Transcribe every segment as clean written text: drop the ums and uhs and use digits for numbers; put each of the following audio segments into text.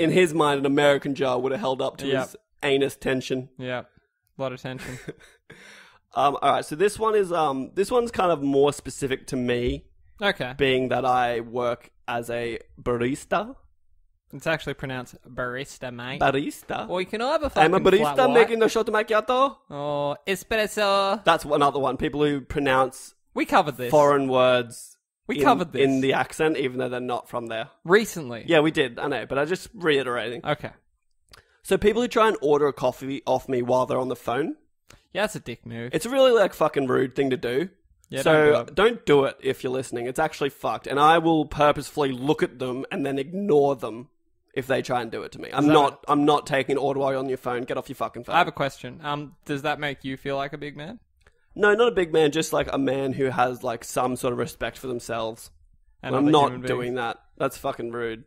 in his mind, an American jar would have held up to his anus tension. Yeah, a lot of tension. All right, so this one is this one's kind of more specific to me. Okay. Being that I work as a barista. It's actually pronounced barista, mate. Barista. Or you can have a fucking I'm a barista flat white. making the shot macchiato. Oh, espresso. That's another one. People who pronounce We covered this. foreign words covered this. in the accent, even though they're not from there. Recently. Yeah, we did. I know, but I'm just reiterating. Okay. So people who try and order a coffee off me while they're on the phone, Yeah, that's a dick move. it's a really like fucking rude thing to do. Yeah, So don't do it if you're listening. It's actually fucked. And I will purposefully look at them and then ignore them if they try and do it to me. I'm not taking an order while you're on your phone. Get off your fucking phone. I have a question. Does that make you feel like a big man? No, not a big man, just like a man who has like some sort of respect for themselves. And I'm other not human doing beings? that. That's fucking rude.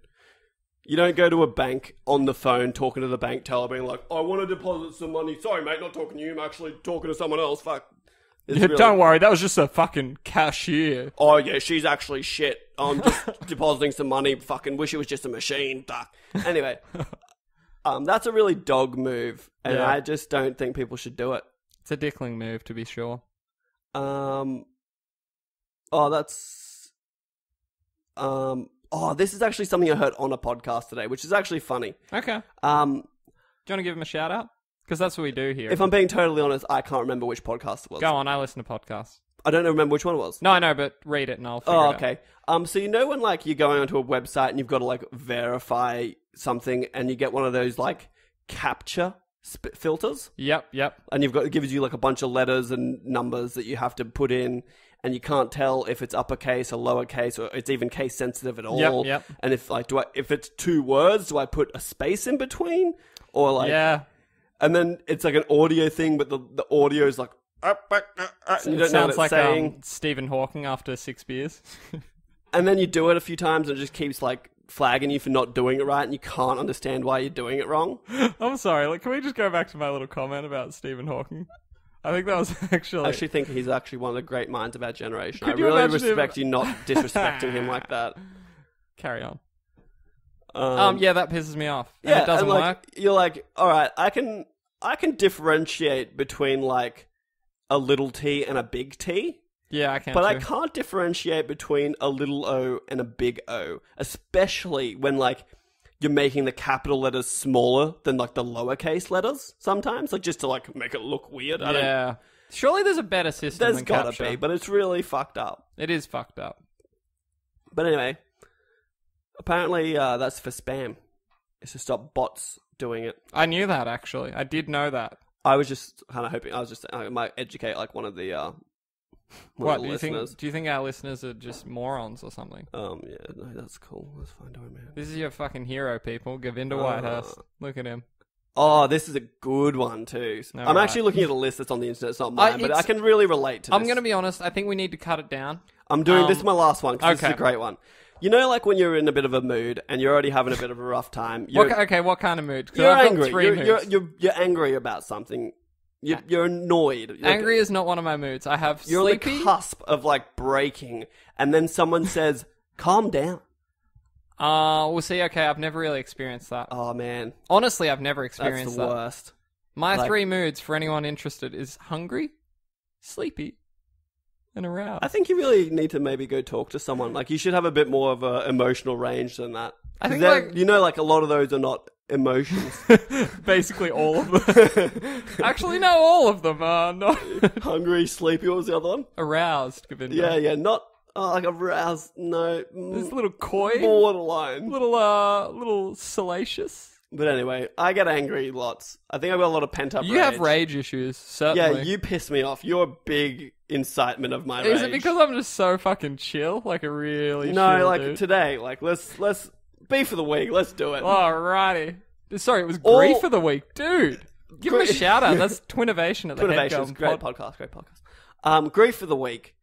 You don't go to a bank on the phone talking to the bank teller being like, I want to deposit some money. Sorry, mate, not talking to you. I'm actually talking to someone else. Fuck. It's really... Don't worry, that was just a fucking cashier. Oh, yeah, she's actually shit. I'm just depositing some money. Fucking wish it was just a machine. Fuck. Anyway, that's a really dog move, and I just don't think people should do it. It's a dickling move, to be sure. This is actually something I heard on a podcast today, which is actually funny. Okay. Do you want to give him a shout out? Because that's what we do here. If I'm being totally honest, I can't remember which podcast it was. Go on, I listen to podcasts. I don't remember which one it was. No, I know, but read it and I'll figure it out. Okay. So you know when like you're going onto a website and you've got to like verify something and you get one of those like captcha filters? Yep. And it gives you like a bunch of letters and numbers that you have to put in, and you can't tell if it's uppercase or lowercase or it's even case sensitive at all. Yep. And if like if it's 2 words, do I put a space in between? Or like and then it's like an audio thing, but the audio is like and you don't know what it's saying. Stephen Hawking after 6 beers. And then you do it a few times and it just keeps like flagging you for not doing it right, and you can't understand why you're doing it wrong. I'm sorry, like, can we just go back to my little comment about Stephen Hawking? I think that was actually... I actually think he's actually one of the great minds of our generation. Could I you really imagine respect you not disrespecting him like that. Carry on. Yeah, that pisses me off. And it doesn't and, like, work. You're like, all right, I can differentiate between like a little T and a big T. Yeah, I can But too. I can't differentiate between a little O and a big O, especially when like you're making the capital letters smaller than like the lowercase letters sometimes, like just to like make it look weird. Yeah. Surely there's a better system There's than gotta captcha. be, but it's really fucked up. It is fucked up. But anyway, apparently that's for spam. It's to stop bots doing it. I knew that, actually. I did know that. I was just kind of hoping, I might educate like one of the What, do you think our listeners are just morons or something? Yeah, no, that's cool. That's fine, don't man. This is your fucking hero, people. Govinda Whitehurst. Look at him. Oh, this is a good one too. I'm actually looking at a list that's on the internet. It's not mine, but I can really relate to this. I'm going to be honest. I think we need to cut it down. I'm doing this is my last one because this is a great one. You know, like when you're in a bit of a mood and you're already having a bit of a rough time. What kind of mood? You're angry. You're angry about something. You're annoyed. Angry is not one of my moods. I have You're sleepy. on the cusp of like breaking, and then someone says, "Calm down." We'll see. Okay, I've never really experienced that. Oh man, honestly, I've never experienced that's the worst. My 3 moods for anyone interested is hungry, sleepy, and aroused. I think you really need to maybe go talk to someone. Like you should have a bit more of an emotional range than that. I think like, you know, like a lot of those are not emotions. Basically all of them. Actually, no, all of them are not. Hungry, sleepy, what was the other one? Aroused, Govinda. Yeah, not like aroused, no. It's a little coy. Borderline. Little salacious. But anyway, I get angry lots. I think I've got a lot of pent-up rage. You have rage issues, certainly. Yeah, you piss me off. You're a big incitement of my rage. Is it because I'm just so fucking chill? Like a really chill No, like dude? today, like let's beef of the week. Let's do it. Alrighty. Sorry, it was grief of the week, dude. Give him a shout out. That's Twinnovation at the Headgum. Great podcast. Grief of the week.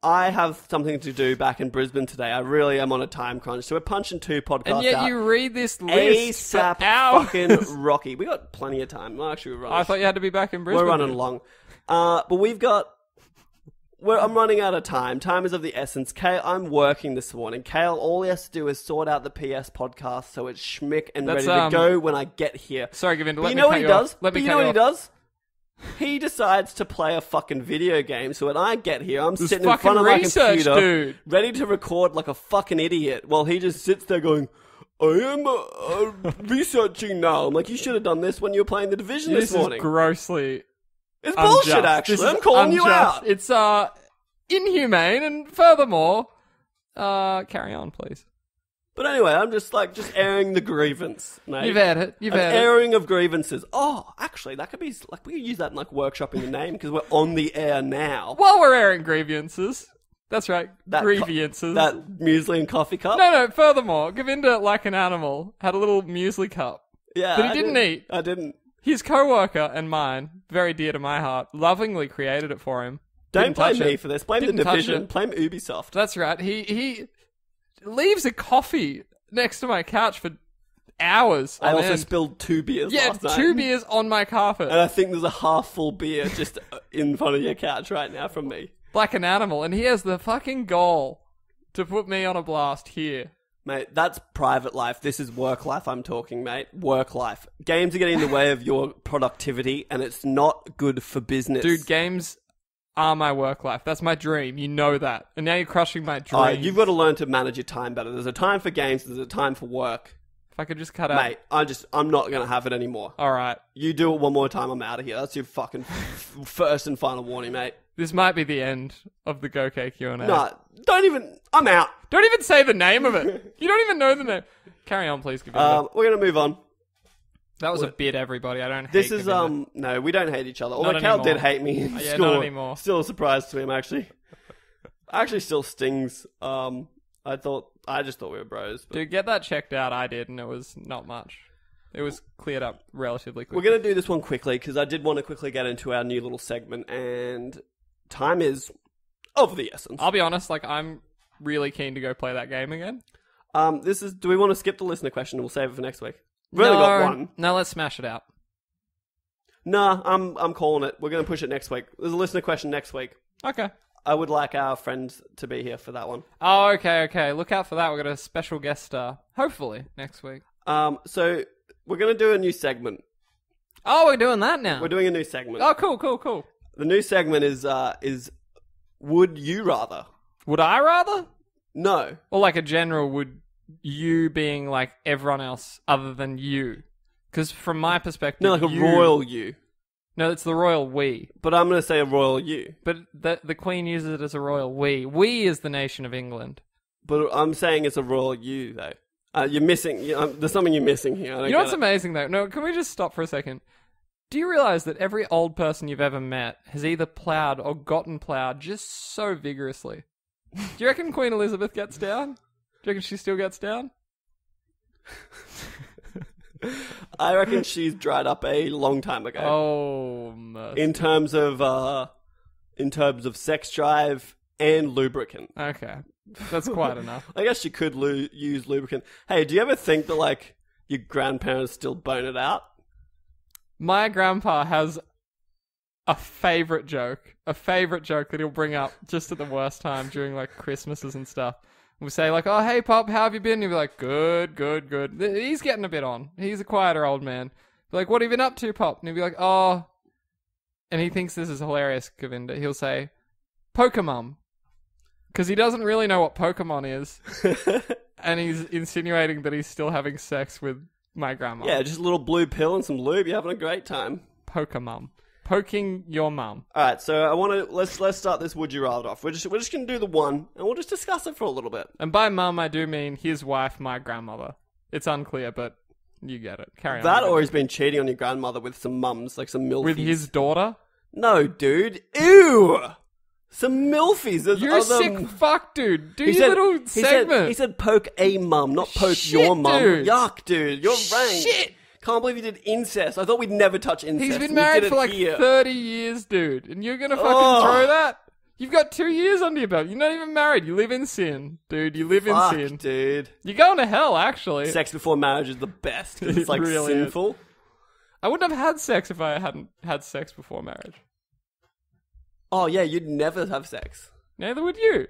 I have something to do back in Brisbane today. I really am on a time crunch, so we're punching 2 podcasts out. And yet you read this list ASAP for hours. fucking Rocky. We got plenty of time. Well, actually, we're running. I thought you had to be back in Brisbane. We're running along. But we've got I'm running out of time. Time is of the essence. Kale, I'm working this morning. Kale, all he has to do is sort out the PS podcast so it's schmick and ready to go when I get here. Sorry, Govinda, But you know what he does? He decides to play a fucking video game, so when I get here, I'm sitting in front of my computer, dude. ready to record like a fucking idiot, while he just sits there going, I am researching now. I'm like, you should have done this when you were playing The Division this morning. Is grossly... It's bullshit, actually. I'm calling you out. It's inhumane, and furthermore, carry on, please. But anyway, I'm just airing the grievance, mate. You've had it. An airing of grievances. Oh, actually, that could be like we could use that in like workshopping the name because we're on the air now. While we're airing grievances. That's right. Grievances. That muesli and coffee cup. No. Furthermore, Govinda, like an animal, had a little muesli cup. Yeah, that he didn't eat. I didn't. His co-worker and mine, very dear to my heart, lovingly created it for him. Don't blame me for this. Blame The Division. Blame Ubisoft. That's right. He leaves a coffee next to my couch for hours. I also spilled 2 beers last night. 2 beers on my carpet. And I think there's a half-full beer just in front of your couch right now from me. Like an animal. And he has the fucking gall to put me on a blast here. Mate, that's private life. This is work life I'm talking, mate. Work life. Games are getting in the way of your productivity, and it's not good for business. Dude, games are my work life. That's my dream. You know that. And now you're crushing my dream. You've got to learn to manage your time better. There's a time for games, there's a time for work. If I could just cut out... Mate, I'm not going to have it anymore. All right. You do it one more time, I'm out of here. That's your fucking first and final warning, mate. This might be the end of the GoK Q&A. No, don't even... I'm out. Don't even say the name of it. You don't even know the name. Carry on, please, Govinda. We're going to move on. That was a bit, everybody. I don't hate This is, Govinda. no, we don't hate each other. Although Cal did hate me in school. Not anymore. Still a surprise to him, actually. Actually still stings. I just thought we were bros. But... Dude, get that checked out. I did, and it was not much. It was cleared up relatively quickly. We're going to do this one quickly, because I did want to quickly get into our new little segment, and time is of the essence. I'll be honest, I'm really keen to go play that game again. Do we want to skip the listener question and we'll save it for next week? We've only got one. No, let's smash it out. Nah, I'm calling it. We're going to push it next week. There's a listener question next week. Okay. I would like our friends to be here for that one. Oh, okay. Look out for that. We've got a special guest star. Hopefully, next week. So, we're going to do a new segment. Oh, we're doing that now? We're doing a new segment. Oh, cool. The new segment is Would You Rather? Would I rather? No. Or like a general, would you being like everyone else other than you? Because from my perspective... No, like a royal you. No, it's the royal we. But I'm going to say a royal you. But the Queen uses it as a royal we. We is the nation of England. But I'm saying it's a royal you, though. You're missing... there's something you're missing here. You know what's amazing, though? No, can we just stop for a second? Do you realise that every old person you've ever met has either ploughed or gotten ploughed just so vigorously? Do you reckon Queen Elizabeth gets down? Do you reckon she still gets down? I reckon she's dried up a long time ago. Oh, mercy. In terms of sex drive and lubricant. Okay, that's quite enough. I guess she could use lubricant. Hey, do you ever think that your grandparents still bone it out? My grandpa has a favourite joke that he'll bring up just at the worst time during Christmases and stuff. We'll say oh, hey Pop, how have you been? He'll be like, good. He's getting a bit on. He's a quieter old man. Be like, what have you been up to, Pop? And he'll be like, oh, and he thinks this is hilarious, Govinda. He'll say, Pokemon. Because he doesn't really know what Pokemon is. And he's insinuating that he's still having sex with my grandma. Yeah, just a little blue pill and some lube. You're having a great time. Pokemon. Poking your mum. All right, so I want to let's start this Would You Rather off. We're just going to do the one, and we'll just discuss it for a little bit. And by mum, I do mean his wife, my grandmother. It's unclear, but you get it. Carry on. That or he's been cheating on your grandmother with some mums, like some milfies. With his daughter? No, dude. Ew. Some milfies. You're a sick fuck, dude. Do your little segment. He said poke a mum, not poke your mum. Dude. Yuck, dude. You're rank. Shit. Can't believe you did incest. I thought we'd never touch incest. He's been married for 30 years, dude. And you're gonna fucking throw that? You've got 2 years under your belt. You're not even married. You live in sin, dude. You live in sin. Dude. You're going to hell, actually. Sex before marriage is the best. It's It really sinful. Is. I wouldn't have had sex if I hadn't had sex before marriage. Oh, yeah, you'd never have sex. Neither would you.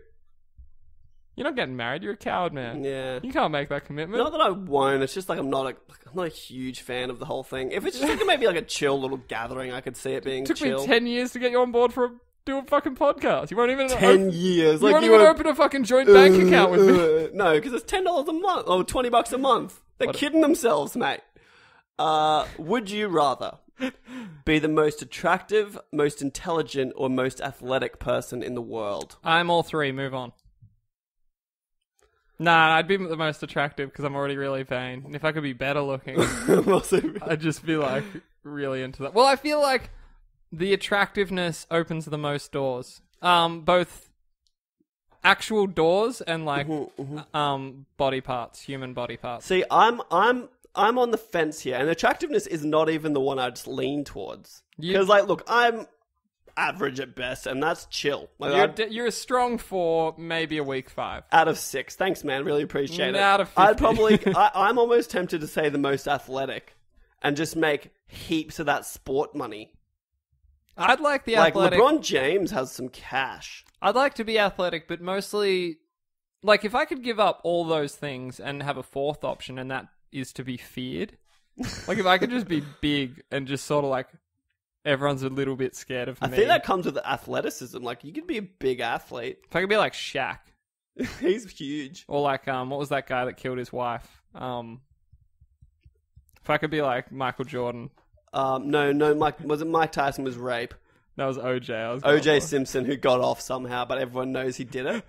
You're not getting married. You're a coward, man. Yeah. You can't make that commitment. Not that I won't. It's just like I'm not a huge fan of the whole thing. If it's just like maybe like a chill little gathering, I could see it being Took chill. me 10 years to get you on board do a fucking podcast. You won't even 10 years. You Like won't even open a fucking joint bank account with me. No, because it's $10 a month or $20 a month. They're kidding themselves, mate. Would you rather be the most attractive, most intelligent, or most athletic person in the world? I'm all three. Move on. Nah, I'd be the most attractive because I'm already really vain. And if I could be better looking, I'd just be like really into that. Well, I feel like the attractiveness opens the most doors. Both actual doors and like body parts, human body parts. See, I'm on the fence here, and attractiveness is not even the one I'd lean towards. Because, like, look, I'm average at best, and that's chill. Like, you're a strong 4, maybe a weak 5. Out of 6. Thanks, man. Really appreciate it. Out of 50. I'd probably... I'm almost tempted to say the most athletic and just make heaps of that sport money. I'd like the like, athletic... LeBron James has some cash. I'd like to be athletic, but mostly... Like, if I could give up all those things and have a fourth option, and that is to be feared... Like, if I could just be big and just sort of like... Everyone's a little bit scared of me. I think that comes with athleticism. Like, you could be a big athlete. If I could be like Shaq. He's huge. Or like, what was that guy that killed his wife? If I could be like Michael Jordan. No, Mike Tyson was rape. That was OJ. OJ Simpson, who got off somehow, but everyone knows he did it.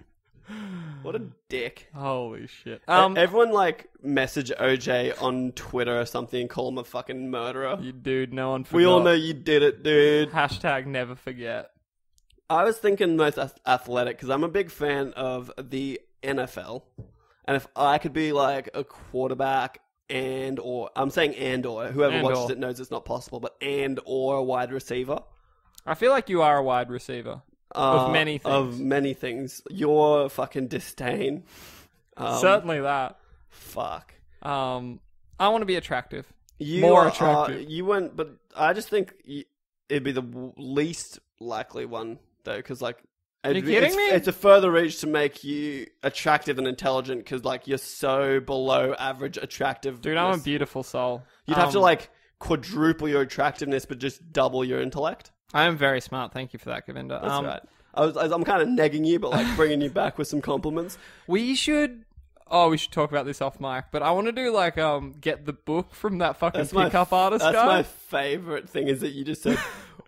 What a dick. Holy shit. Everyone, like, message OJ on Twitter or something and call him a fucking murderer. You dude, no one forgot. We all know you did it, dude. Hashtag never forget. I was thinking most athletic because I'm a big fan of the NFL. And if I could be, like, a quarterback I'm saying whoever watches it knows it's not possible, but or a wide receiver. I feel like you are a wide receiver. Of many things. Of many things. Your fucking disdain. Certainly that. Fuck. I want to be attractive. More attractive. You won't, but I just think it'd be the least likely one, though, because, like... Are you kidding me? It's a further reach to make you attractive and intelligent, because, like, you're so below average attractive. Dude, I'm a beautiful soul. You'd have to, like, quadruple your attractiveness, but just double your intellect. I am very smart. Thank you for that, Govinda. That's right. I'm kind of negging you, but like bringing you back with some compliments. We should talk about this off mic, but I want to do like get the book from that fucking pickup artist guy. That's my favorite thing is that you just said,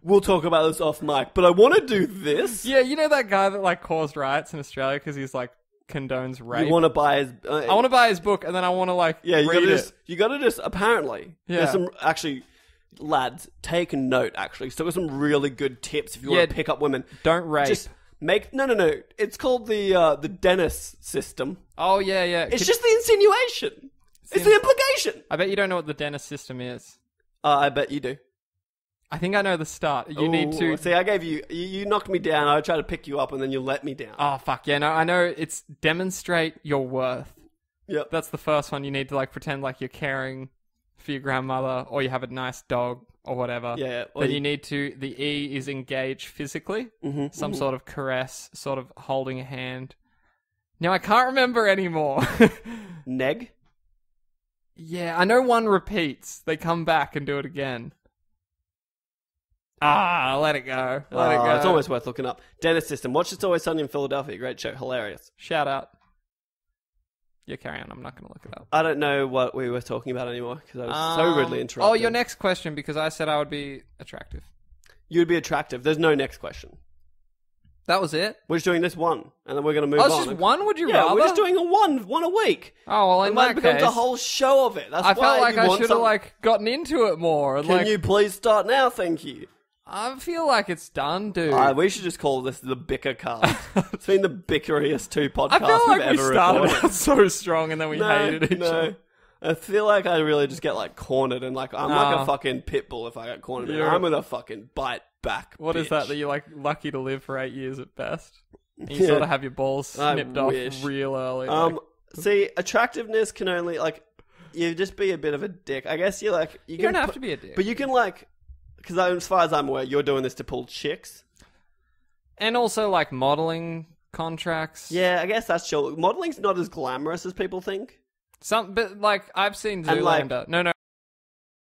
we'll talk about this off mic, but I want to do this. Yeah, you know that guy that like caused riots in Australia because he's like condones rape? You want to buy his... I want to buy his book and then I want to like read it. You got to just, apparently, there's some actually... Lads, take note, actually. So there's some really good tips if you want to pick up women. Don't rape. Just make... No. It's called the Dennis system. Oh, yeah. It's just the insinuation. It's the implication. I bet you don't know what the Dennis system is. I bet you do. I think I know the start. You need to... See, I gave you... You knocked me down. I tried to pick you up and then you let me down. Oh, fuck. Yeah, no, I know. It's demonstrate your worth. Yep. That's the first one. You need to like pretend like you're caring... for your grandmother, or you have a nice dog, or whatever. Yeah. Then you need to... The E is engage physically. Some sort of caress, sort of holding a hand. Now, I can't remember anymore. Neg? Yeah, I know one repeats. They come back and do it again. Let it go. Let it go. It's always worth looking up. Dennis system. Watch It's Always Sunny in Philadelphia. Great show. Hilarious. Shout out. Yeah, carry on. I'm not going to look it up. I don't know what we were talking about anymore because I was so rudely interrupted. Oh, your next question, because I said I would be attractive. You'd be attractive. There's no next question. That was it? We're just doing this one, and then we're going to move on. Oh, it's just one? Would you rather? rather? We're just doing one a week. Oh, well, in that case... It becomes a whole show of it. I felt like I should have, like, gotten into it more. Can you please start now? Thank you. I feel like it's done, dude. We should just call this the Bicker Cast. It's been the bickeriest 2 podcasts I feel like we've ever we started recorded. out so strong and then we hated each other. I feel like I really just get like cornered and like I'm like a fucking pit bull if I get cornered. Yeah. I'm gonna fucking bite back. What bitch. is that you're like lucky to live for 8 years at best? And you sort of have your balls snipped off real early. See, attractiveness can only like you just be a bit of a dick. I guess you like you don't have to be a dick, but you can like. Because as far as I'm aware, you're doing this to pull chicks. And also, like, modeling contracts. Yeah, I guess that's true. Modeling's not as glamorous as people think. But, like, I've seen And, like, Zoolander. No,